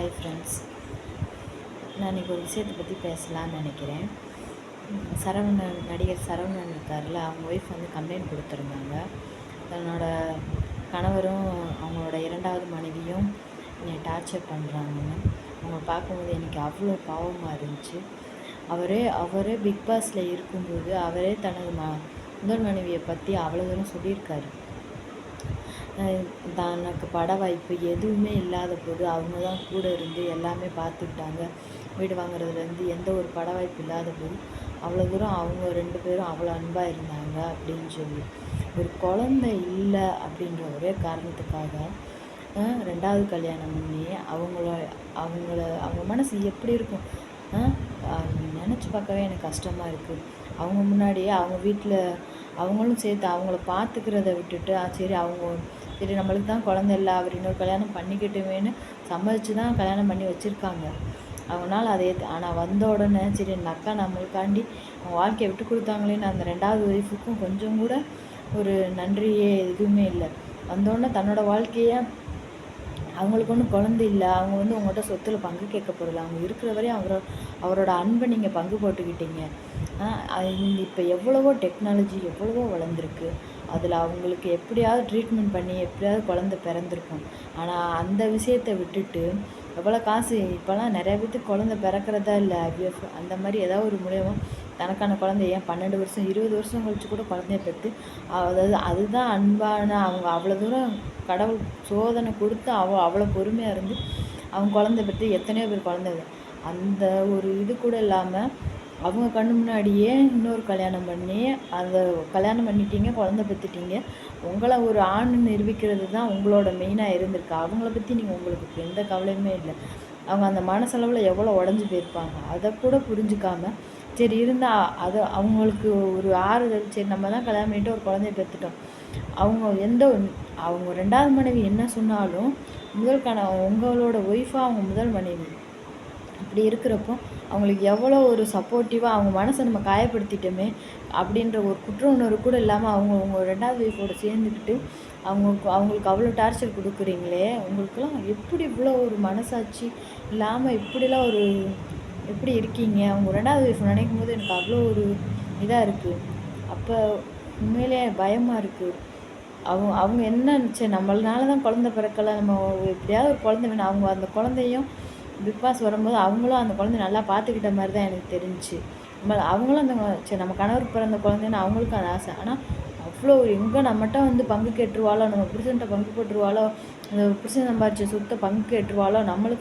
Hi friends, நான் இன்றைக்கி ஒரு விஷயத்தை பற்றி பேசலான்னு நினைக்கிறேன். நடிகர் சரவணன் இருக்கார்ல, அவங்க ஒய்ஃப் வந்து கம்ப்ளைண்ட் கொடுத்துருந்தாங்க. தன்னோட கணவரும் அவங்களோட 2வது மனைவியும் என்னை டார்ச்சர் பண்ணுறாங்கன்னு. அவங்க பார்க்கும்போது எனக்கு அவ்வளோ பாவமாக இருந்துச்சு. அவரே பிக் பாஸில் இருக்கும்போது அவரே தனது முதல் மனைவியை பற்றி அவ்வளோ தூரம் சொல்லியிருக்காரு. தனக்கு பட வாய்ப்பு எதுவுமே இல்லாத போது அவங்க தான் கூட இருந்து எல்லாமே பார்த்துக்கிட்டாங்க. வீடு வாங்குறதுலேருந்து எந்த ஒரு பட வாய்ப்பு இல்லாத போது அவ்வளோ தூரம் அவங்க 2 பேரும் அவ்வளோ அன்பாக இருந்தாங்க அப்படின்னு சொல்லி, ஒரு குழந்தை இல்லை அப்படின்ற ஒரே காரணத்துக்காக 2வது கல்யாணம் பண்ணி அவங்க மனசு எப்படி இருக்கும் நினச்சி பார்க்கவே எனக்கு கஷ்டமாக இருக்குது. அவங்க முன்னாடியே அவங்க வீட்டில் அவங்களும் சேர்த்து அவங்கள பார்த்துக்கிறத விட்டுட்டு சரி நம்மளுக்கு தான் குழந்தை இல்லை, அவர் இன்னொரு கல்யாணம் பண்ணிக்கிட்டுமேன்னு சம்மதிச்சு தான் கல்யாணம் பண்ணி வச்சுருக்காங்க. அவங்களால அதே ஆனால் வந்த உடனே சரி இந்த அக்கா நம்மளுக்காண்டி அவங்க வாழ்க்கையை விட்டு கொடுத்தாங்களேன்னு அந்த 2வது ஒய்ஃபுக்கும் கொஞ்சம் கூட ஒரு நன்றியே எதுவுமே இல்லை. வந்தோடனே தன்னோட வாழ்க்கையை அவங்களுக்கு ஒன்றும் குழந்தை இல்லை, அவங்க வந்து உங்கள்கிட்ட சொத்தில் பங்கு கேட்க போகிறல, அவங்க இருக்கிற வரையும் அவரோட அன்பை நீங்கள் பங்கு போட்டுக்கிட்டீங்க. இப்போ எவ்வளவோ டெக்னாலஜி எவ்வளவோ வளர்ந்துருக்கு. அதில் அவங்களுக்கு எப்படியாவது ட்ரீட்மெண்ட் பண்ணி எப்படியாவது குழந்தை பிறந்திருக்கும். ஆனால் அந்த விஷயத்தை விட்டுட்டு எவ்வளோ காசு இப்போலாம் நிறைய பேருக்கு குழந்தை பிறக்கிறதா இல்லை, IVF அந்த மாதிரி ஏதாவது ஒரு மூலியமாக தனக்கான குழந்தை ஏன் 12 வருஷம் 20 வருஷம் கழிச்சு கூட குழந்தைய பெற்று, அதாவது அதுதான் அன்பான அவங்க அவ்வளோ தூரம் கடவுள் சோதனை கொடுத்து அவ்வளோ பொறுமையாக இருந்து அவங்க குழந்தை பெற்று எத்தனையோ பேர் குழந்தை அந்த ஒரு இது கூட இல்லாமல் அவங்க கண்ணு முன்னாடியே இன்னொரு கல்யாணம் பண்ணி அந்த கல்யாணம் பண்ணிட்டீங்க, குழந்தை பெற்றுட்டீங்க. உங்களை ஒரு ஆண் நிரூபிக்கிறது தான் உங்களோட மெயினாக இருந்திருக்கு. அவங்கள பற்றி உங்களுக்கு எந்த கவலையுமே இல்லை. அவங்க அந்த மனசளவில் எவ்வளோ உடஞ்சி போயிருப்பாங்க. அதை கூட புரிஞ்சுக்காம சரி இருந்தால் அது அவங்களுக்கு ஒரு ஆறுதல், சரி நம்ம தான் கல்யாணம் பண்ணிட்டு ஒரு குழந்தைய பெற்றுட்டோம். அவங்க 2வது மனைவி என்ன சொன்னாலும் உங்களோட ஒய்ஃபாக அவங்க முதல் மனைவி அப்படி இருக்கிறப்போ அவங்களுக்கு எவ்வளோ ஒரு சப்போர்ட்டிவாக அவங்க மனசை நம்ம காயப்படுத்திட்டோமே அப்படின்ற ஒரு குற்ற உணர்வு கூட இல்லாமல் அவங்க 2வது ஒய்ஃபோடு சேர்ந்துக்கிட்டு அவங்களுக்கு அவ்வளோ டார்ச்சர் கொடுக்குறீங்களே, உங்களுக்குலாம் எப்படி இவ்வளோ ஒரு மனசாட்சி இல்லாமல் இப்படிலாம் எப்படி இருக்கீங்க? அவங்க 2வது ஒய்ஃப் நினைக்கும் போது எனக்கு அவ்வளோ ஒரு இதாக இருக்குது. அப்போ உண்மையிலே பயமாக இருக்குது. அவங்க என்ன சரி நம்மளால தான் குழந்தை பிறக்கலை, நம்ம எப்படியாவது ஒரு குழந்தை வேணும். அவங்க அந்த குழந்தையும் பிக் பாஸ் வரும்போது அவங்களும் அந்த குழந்தைய நல்லா பார்த்துக்கிட்ட மாதிரி தான் எனக்கு தெரிஞ்சிச்சு. அவங்களும் சரி நம்ம கணவருக்கு பிறந்த குழந்தைன்னு அவங்களுக்கும் அது ஆசை. ஆனால் அவ்வளோ எங்கே நம்மகிட்ட வந்து பங்கு கேட்டுருவாளோ, நம்ம புருஷன்கிட்ட பங்கு போட்டுருவாளோ, அந்த புருஷன் சம்பாதிச்ச சொத்தை பங்கு கேட்டுருவாளோ, நம்மளுக்கு